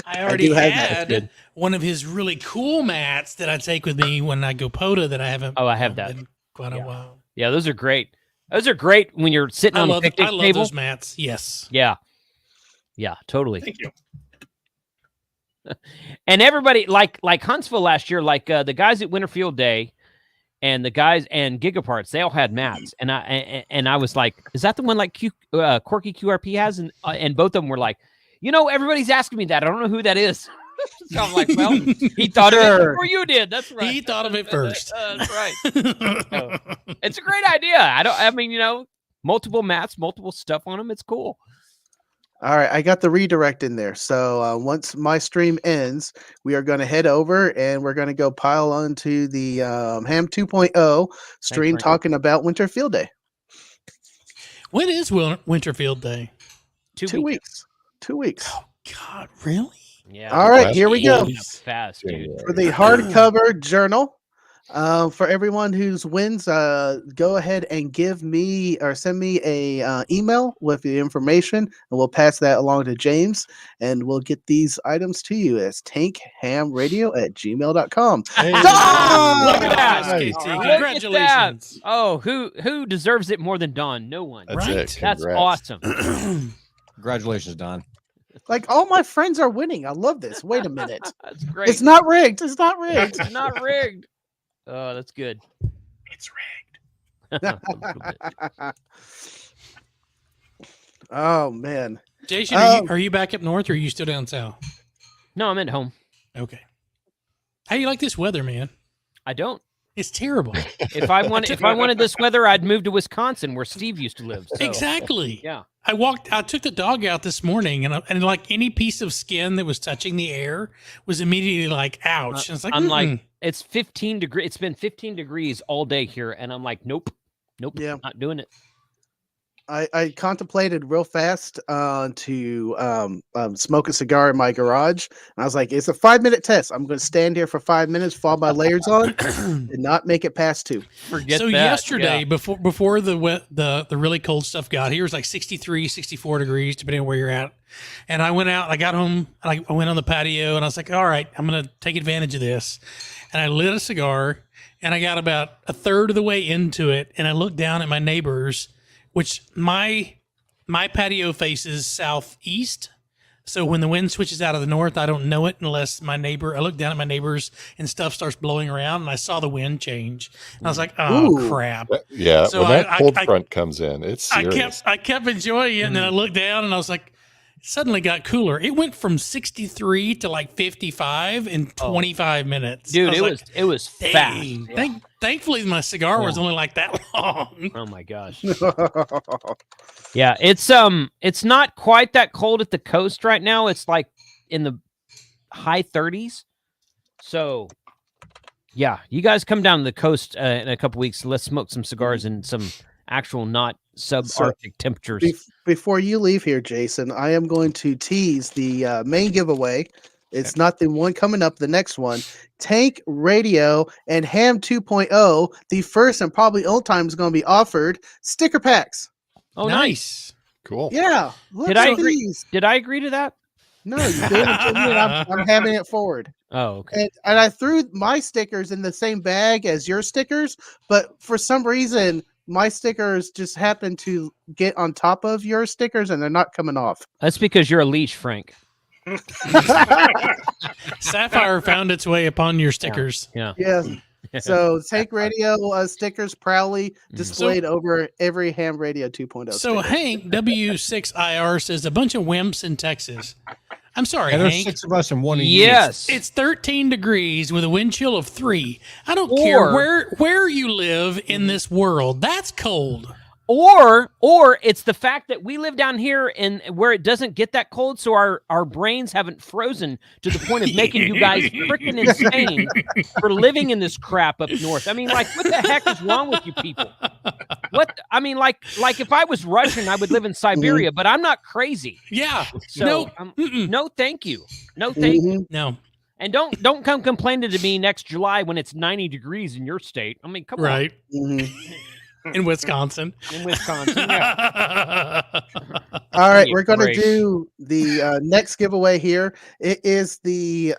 I already do have that. had one of his really cool mats that I take with me when I go POTA that I haven't. Oh, I have that. in quite a Yeah. while. Yeah, those are great. Those are great when you're sitting I on love a picnic table. those mats. Yes. Yeah. Yeah, totally. Thank you. And everybody like Huntsville last year, like the guys at Winterfield Day and the guys and Gigaparts, they all had mats. And I was like, is that the one like QuikyQRP has? And both of them were like, everybody's asking me that. I don't know who that is. So I'm like, well, he thought of it before you did. That's right. He thought of it first. That's right. So, it's a great idea. Multiple mats, multiple stuff on them. It's cool. All right, I got the redirect in there. So once my stream ends, we are going to head over and we're going to go pile onto the Ham 2.0 stream Frank. talking about Winter Field Day. When is Winterfield Day? 2 weeks. 2 weeks. God, really? Yeah. All right, Last here we go. Moving up fast, dude. For the hardcover journal, for everyone who's wins, go ahead and give me or send me a email with the information, and we'll pass that along to James, and we'll get these items to you as tankhamradio@gmail.com. Hey. Look at that. Nice. Look KT, at congratulations. that. Oh, who deserves it more than Don? No one. That's Right. it. That's Congrats. awesome. Congratulations, Don. Like all my friends are winning. I love this. Wait a minute. That's great. It's not rigged. It's not rigged. It's not rigged. Oh, that's good. It's rigged. Oh man. Jason, are you back up north or are you still down south? No, I'm at home. Okay. How do you like this weather, man? I don't. It's terrible. If I wanted this weather, I'd move to Wisconsin where Steve used to live. So, Exactly. Yeah. I took the dog out this morning, and like any piece of skin that was touching the air was immediately like, ouch. And it's like, I'm like, it's 15 degrees. It's been 15 degrees all day here, and I'm like, nope, Yeah. not doing it. I contemplated real fast to smoke a cigar in my garage. And I was like, it's a 5-minute test. I'm going to stand here for 5 minutes, fall my layers on, and not make it past 2. Forget so that. yesterday, Yeah. before the really cold stuff got here, it was like 63, 64 degrees, depending on where you're at. And I went out, I got home, and I went on the patio, and I was like, all right, I'm going to take advantage of this. And I lit a cigar, and I got about a third of the way into it, and I looked down at my neighbors, which my patio faces southeast. So when the wind switches out of the north, I don't know it unless I look down at my neighbors and stuff starts blowing around, and I saw the wind change. And I was like, oh, Ooh. crap. Yeah, So when that cold I front comes in, it's serious. I kept enjoying it, and then I looked down, and I was like, it suddenly got cooler. It went from 63 to like 55 in 25 minutes. Dude, I was it was like, fast. dang. Thankfully, my cigar was only like that long. Oh my gosh. Yeah, it's not quite that cold at the coast right now. It's like in the high 30s. So, yeah, you guys come down to the coast in a couple weeks. Let's smoke some cigars in some actual not subarctic temperatures. Before you leave here, Jason, I am going to tease the main giveaway. It's not the one coming up, the next one. Tank Radio and Ham 2.0, the first and probably old time is going to be offered sticker packs. Oh, nice. Cool. Yeah. Look Did I at agree? these. Did I agree to that? No, you gave it to me, and I'm having it forward. Oh, okay. And I threw my stickers in the same bag as your stickers, but for some reason, my stickers just happen to get on top of your stickers, and they're not coming off. That's because you're a leash, Frank. Sapphire found its way upon your stickers. Yeah. Yeah. So Tank Radio stickers proudly displayed over every Ham Radio 2.0. So sticker. Hank W6IR says a bunch of wimps in Texas. I'm sorry, And there's Hank. 6 of us and 1 of you. Yes. It's 13 degrees with a wind chill of 3. I don't Or- care where you live in this world. That's cold. Or it's the fact that we live down here and where it doesn't get that cold, so our brains haven't frozen to the point of making you guys freaking insane for living in this crap up north. I mean, like, what the heck is wrong with you people? What I mean, like if I was Russian, I would live in Siberia, but I'm not crazy. Yeah. So no, thank you. No, thank you. No. And don't come complaining to me next July when it's 90 degrees in your state. I mean, come Right. Mhm. In Wisconsin. on. In Wisconsin, yeah. All right, me a we're going to break. do the next giveaway here. It is the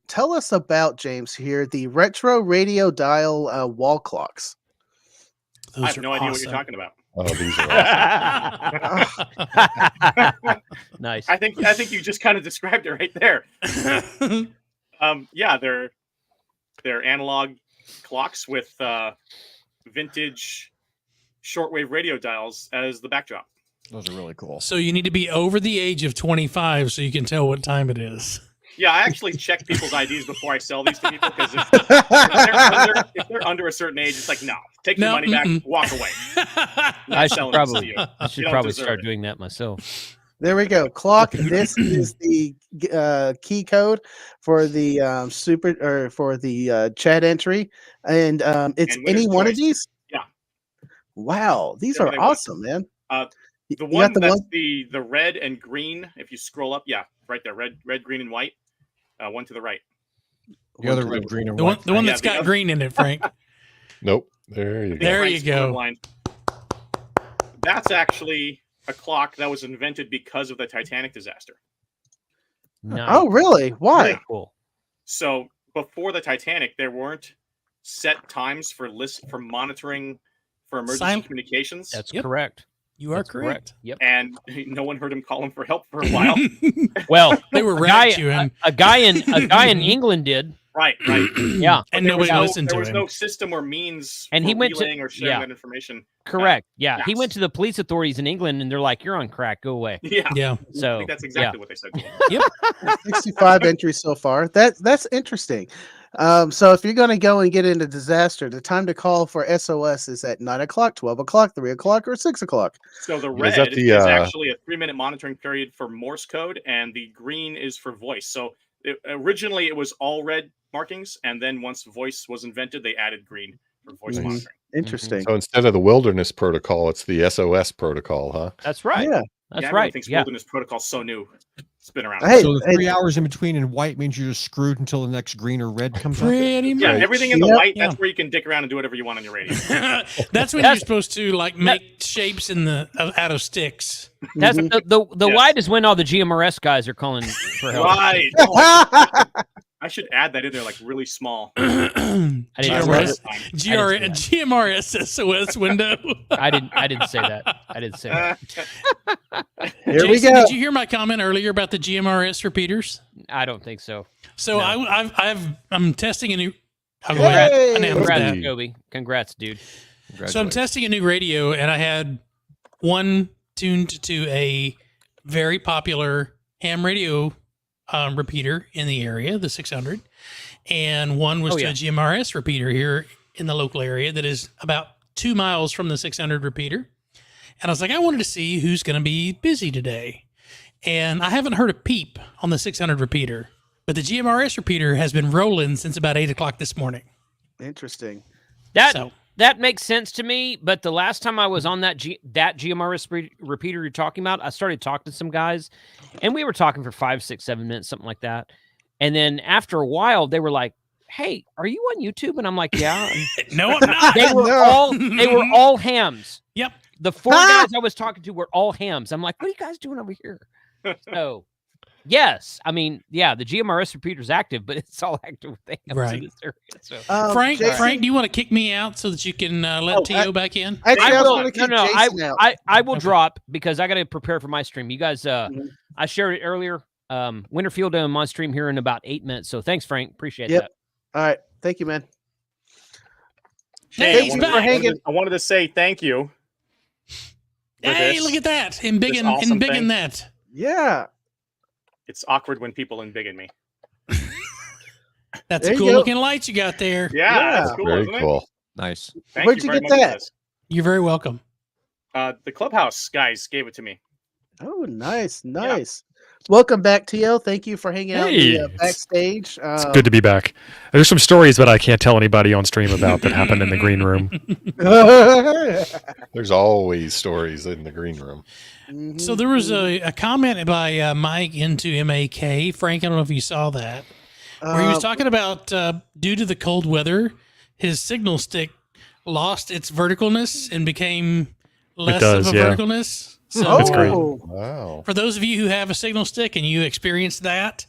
tell us about, James, here, the retro radio dial wall clocks. Those I have are no idea what you're awesome. talking about. Oh, these are awesome. Nice. I think you just kind of described it right there. Yeah, they're analog clocks with vintage shortwave radio dials as the backdrop. Those are really cool. So you need to be over the age of 25 so you can tell what time it is. Yeah, I actually check people's IDs before I sell these to people because if they're under a certain age, it's like, no, take your No, money back, walk away. I should selling this to probably you. I should You don't probably deserve start it. doing that myself. There we go. Clock. This is the key code for the super or for the chat entry, and it's And winner's any one of choice. these. Yeah. Wow, these Whatever are they want. awesome, man. The You one got the that's one? the red and green. If you scroll up, yeah, right there, red, green, and white. One to the right. The other red, green, and The one, white. the one Yeah, that's the got other- green in it, Frank. Nope. There you go. There Right, you scroll go. line. That's actually a clock that was invented because of the Titanic disaster. Nice. Oh, really? Why? Very cool. So before the Titanic, there weren't set times for monitoring for emergency Sim- communications, That's Yep. correct. You are That's correct. Yep. and no one heard him calling for help for a while. Well, They were a right guy, to him. a guy in England did. Right. Yeah. And There was nobody listened there to was him. no system or means And for he went to- relaying or sharing yeah. that information. Correct. Yeah. He yes. went to the police authorities in England and they're like, "You're on crack. Go away." Yeah. Yeah. I So think that's exactly what they said. To him. 65 entries so far. That's interesting. So if you're going to go and get into disaster, the time to call for SOS is at 9 o'clock, 12 o'clock, 3 o'clock, or 6 o'clock. So the Is that red the, is actually a 3-minute monitoring period for Morse code, and the green is for voice. So originally it was all red markings, and then once voice was invented, they added green for voice Mhm. monitoring. Interesting. So instead of the wilderness protocol, it's the SOS protocol, huh? That's right. Yeah. That's Everyone right. thinks Yeah. wilderness protocol's so new. It's been around. Hey, So the hey, 3 hours in between in white means you're just screwed until the next green or red comes up. Pretty much. Yeah, everything in the Yep. white, Yeah. that's where you can dick around and do whatever you want on your radio. That's when you're supposed to like make shapes in the out of sticks. That's Mhm. the Yes. white is when all the GMRS guys are calling for help. Right. Oh, I should add that in there, like really small. I didn't say GMRS, that. GMRS SOS window. I didn't say that. I didn't say that. Here we Jason, go. did you hear my comment earlier about the GMRS repeaters? I don't think so. So No. I'm testing a new. I'll go ahead Hey! and announce Congrats, that. Kobe. Congrats, dude. So I'm testing a new radio, and I had one tuned to a very popular ham radio repeater in the area, the 600, and one was Oh, to yeah. a GMRS repeater here in the local area that is about 2 miles from the 600 repeater. And I was like, I wanted to see who's going to be busy today. And I haven't heard a peep on the 600 repeater, but the GMRS repeater has been rolling since about 8 o'clock this morning. Interesting. That makes sense to me. But the last time I was on that GMRS repeater you're talking about, I started talking to some guys, and we were talking for 5, 6, 7 minutes, something like that. And then after a while, they were like, "Hey, are you on YouTube?" And I'm like, "Yeah." No, I'm not. They were No. all hams. Yep. The 4 guys I was talking to were all hams. I'm like, "What are you guys doing over here?" So, yes, I mean, yeah, the GMRS repeater's active, but it's all active with the hams Right. in this area. So. Frank, Jason- Frank, do you want to kick me out so that you can let T.O. back in? Actually, I was will- going to keep no, Jason out. I will Okay. drop because I got to prepare for my stream. You guys, Mhm. I shared it earlier. Winterfield on my stream here in about 8 minutes. So thanks, Frank. Appreciate Yep. that. All right. Thank you, man. Hey, I he's wanted- back. I wanted to- I wanted to say thank you. for Hey, this. look at that. Embiggen, awesome embiggen thing. that. Yeah. It's awkward when people embiggen me. That's There a you cool go. looking light you got there. Yeah, that's cool, Very isn't it? cool. Nice. Thank Where'd you very get much for that? this. You're very welcome. The clubhouse guys gave it to me. Oh, nice. Nice. Welcome back, T.O. Thank you for hanging out in Hey, the backstage. It's good to be back. There's some stories that I can't tell anybody on stream about that happened in the green room. There's always stories in the green room. Mhm. So there was a comment by Mike into MAK. Frank, I don't know if you saw that, where he was talking about due to the cold weather, his signal stick lost its verticalness and became less does, of a yeah. verticalness. So That's great. Wow. for those of you who have a signal stick and you experience that,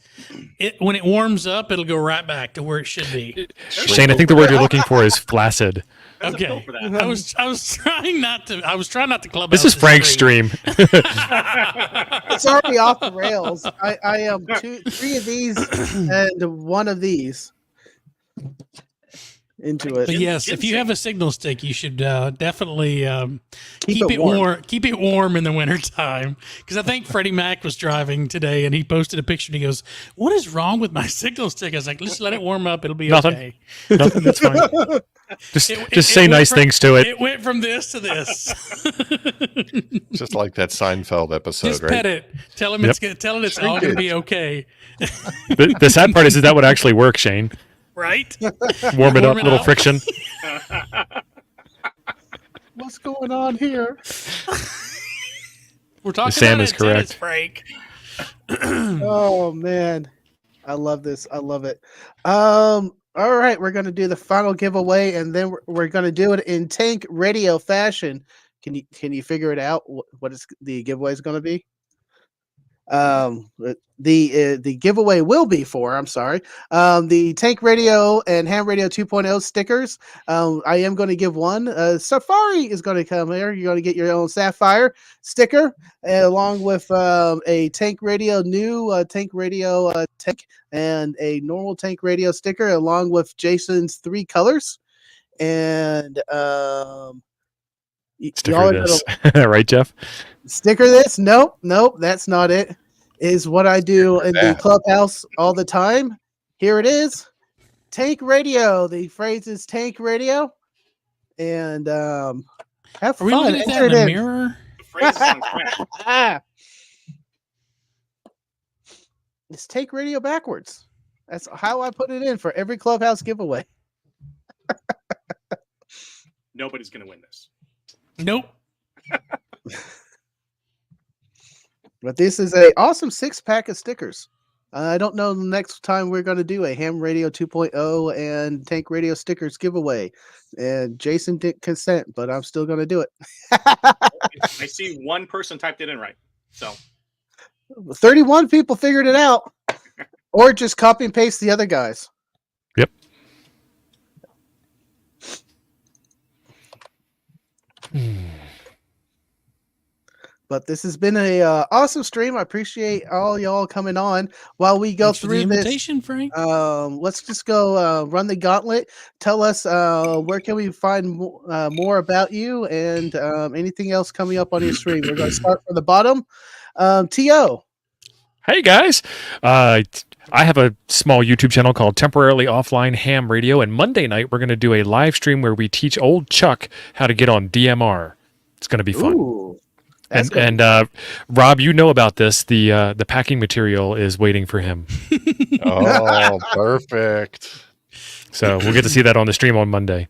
when it warms up, it'll go right back to where it should be. Shane, I think the word you're looking for is flaccid. There's a pill Okay. for that. I was trying not to club. This is Frank's stream. It's already off the rails. I am 3 of these and 1 of these into it. But yes, if you have a signal stick, you should definitely Keep it warm. Keep it warm in the wintertime. Because I think Freddie Mac was driving today and he posted a picture and he goes, "What is wrong with my signal stick?" I was like, "Just let it warm up. It'll be Nothing. okay." Nothing, that's fine. Just It say went nice from- things to it. It went from this to this. Just like that Seinfeld episode, Just right? pet it. Tell him Yep. it's all going to be okay. The sad part is that would actually work, Shane. Right? Warm it up, Warm it little up. friction. What's going on here? We're talking Sam about is antennas, correct. Frank. Oh man, I love this. I love it. All right, we're gonna do the final giveaway, and then we're gonna do it in tank radio fashion. Can you figure it out? What is the giveaway is gonna be? The giveaway will be for, I'm sorry, the Tank Radio and Ham Radio 2.0 stickers. I am going to give one. Safari is going to come here. You're going to get your own Sapphire sticker along with a Tank Radio new Tank Radio tank and a normal Tank Radio sticker along with Jason's 3 colors. And Sticker this. Right, Jeff? sticker this? Nope, that's not it. Is what I do in the clubhouse all the time. Here it is. Tank Radio. The phrase is Tank Radio. And have Are we fun. looking at that in a mirror? The phrase is on crack. It's Tank Radio backwards. That's how I put it in for every Clubhouse giveaway. Nobody's going to win this. Nope. But this is a awesome 6-pack of stickers. I don't know the next time we're going to do a Ham Radio 2.0 and Tank Radio stickers giveaway. And Jason didn't consent, but I'm still going to do it. I see one person typed it in right. So 31 people figured it out. Or just copy and paste the other guys. Yep. But this has been a awesome stream. I appreciate all y'all coming on while we go Thanks for the through this. invitation, Frank. Let's just go run the gauntlet. Tell us where can we find more about you and anything else coming up on your stream. We're going to start from the bottom. T.O. Hey guys, I have a small YouTube channel called Temporarily Offline Ham Radio, and Monday night we're going to do a live stream where we teach old Chuck how to get on DMR. It's going to be fun. Ooh, And Rob, you know about this. The packing material is waiting for him. Oh, perfect. So we'll get to see that on the stream on Monday.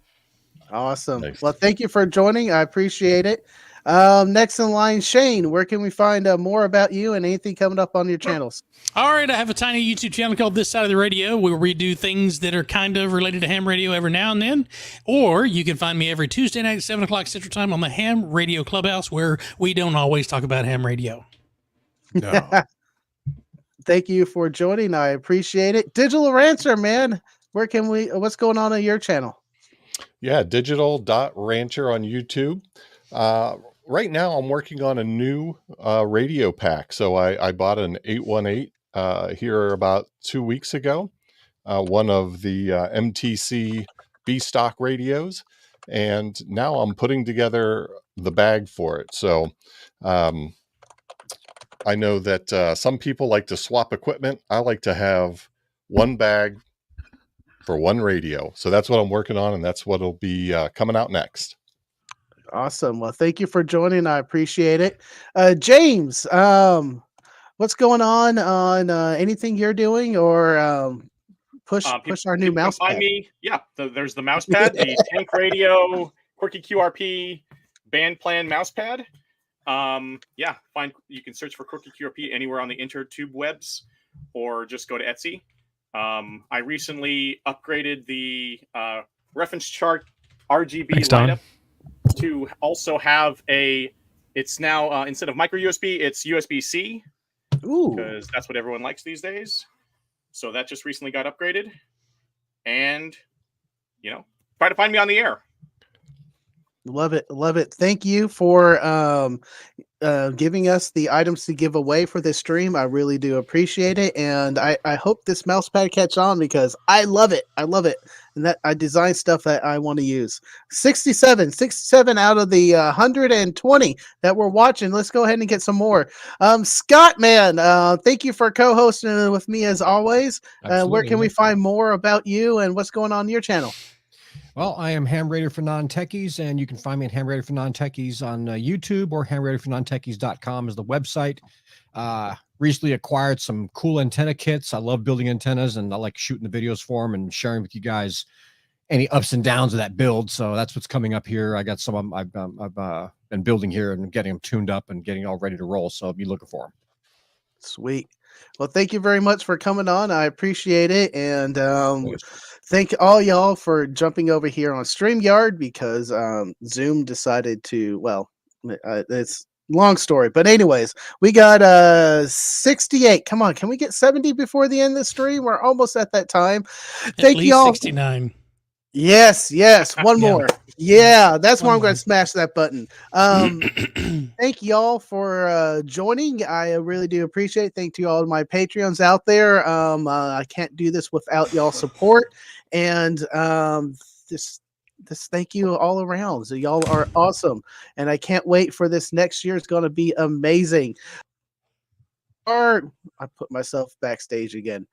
awesome. Nice. Well, thank you for joining. I appreciate it. Next in line, Shane, where can we find more about you and anything coming up on your channels? All right, I have a tiny YouTube channel called This Side of the Radio where we do things that are kind of related to ham radio every now and then. Or you can find me every Tuesday night at 7 o'clock Central Time on the Ham Radio Clubhouse where we don't always talk about ham radio. No. Thank you for joining. I appreciate it. Digital Rancher, man, where can what's going on your channel? Yeah, digital.rancher on YouTube. Right now, I'm working on a new radio pack. So I bought an 818 here about 2 weeks ago, one of the MTC B stock radios. And now I'm putting together the bag for it. So I know that some people like to swap equipment. I like to have one bag for one radio. So that's what I'm working on, and that's what'll be coming out next. Awesome. Well, thank you for joining. I appreciate it. James, what's going on anything you're doing or push our new mouse pad? Find me. Yeah, there's the mouse pad, the Tank Radio, QuikyQRP band plan mouse pad. Yeah, you can search for QuikyQRP anywhere on the intertube webs or just go to Etsy. I recently upgraded the reference chart RGB Thanks, Don. lineup to also have it's now instead of micro USB, it's USB-C. Ooh, because that's what everyone likes these days. So that just recently got upgraded. And, try to find me on the air. love it. Love it. Thank you for giving us the items to give away for this stream. I really do appreciate it. And I hope this mouse pad catch on because I love it. I love it. And that I design stuff that I want to use. 67 out of the 120 that we're watching. Let's go ahead and get some more. Scott, man, thank you for co-hosting with me as always. Where can we find more about you and what's going on your channel? Well, I am Ham Radio for Non-Techies, and you can find me at Ham Radio for Non-Techies on YouTube or hamradiofornontechies.com is the website. Recently acquired some cool antenna kits. I love building antennas, and I like shooting the videos for them and sharing with you guys any ups and downs of that build. So that's what's coming up here. I got some of them I've been building here and getting them tuned up and getting all ready to roll. So be looking for them. Sweet. Well, thank you very much for coming on. I appreciate it. And thank all y'all for jumping over here on StreamYard because Zoom decided to, it's long story. But anyways, we got 68. Come on. Can we get 70 before the end of the stream? We're almost at that time. Thank you all. 69. Yes. One Yeah. more. Yeah, that's why One I'm going more. to smash that button. Thank y'all for joining. I really do appreciate it. Thank you all my Patreons out there. I can't do this without y'all support. And this thank you all around. So y'all are awesome. And I can't wait for this next year. It's going to be amazing. I put myself backstage again.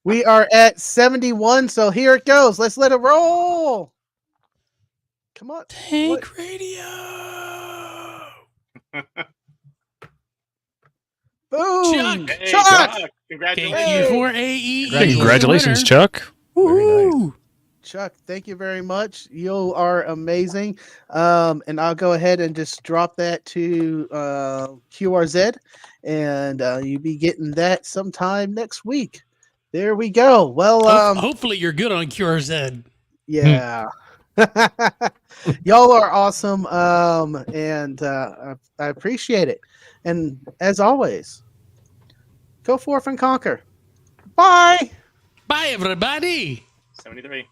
We are at 71, so here it goes. Let's let it roll. Come on. Tank Radio. Boom. Chuck. Hey, Chuck! Congratulations. Thank you for AE. Congratulations, Chuck. Very nice. Chuck, thank you very much. You are amazing. And I'll go ahead and just drop that to QRZ, and you'll be getting that sometime next week. There we go. Well, Hopefully you're good on QRZ. yeah. Y'all are awesome. And I appreciate it. And as always, go forth and conquer. Bye. Bye, everybody. 73.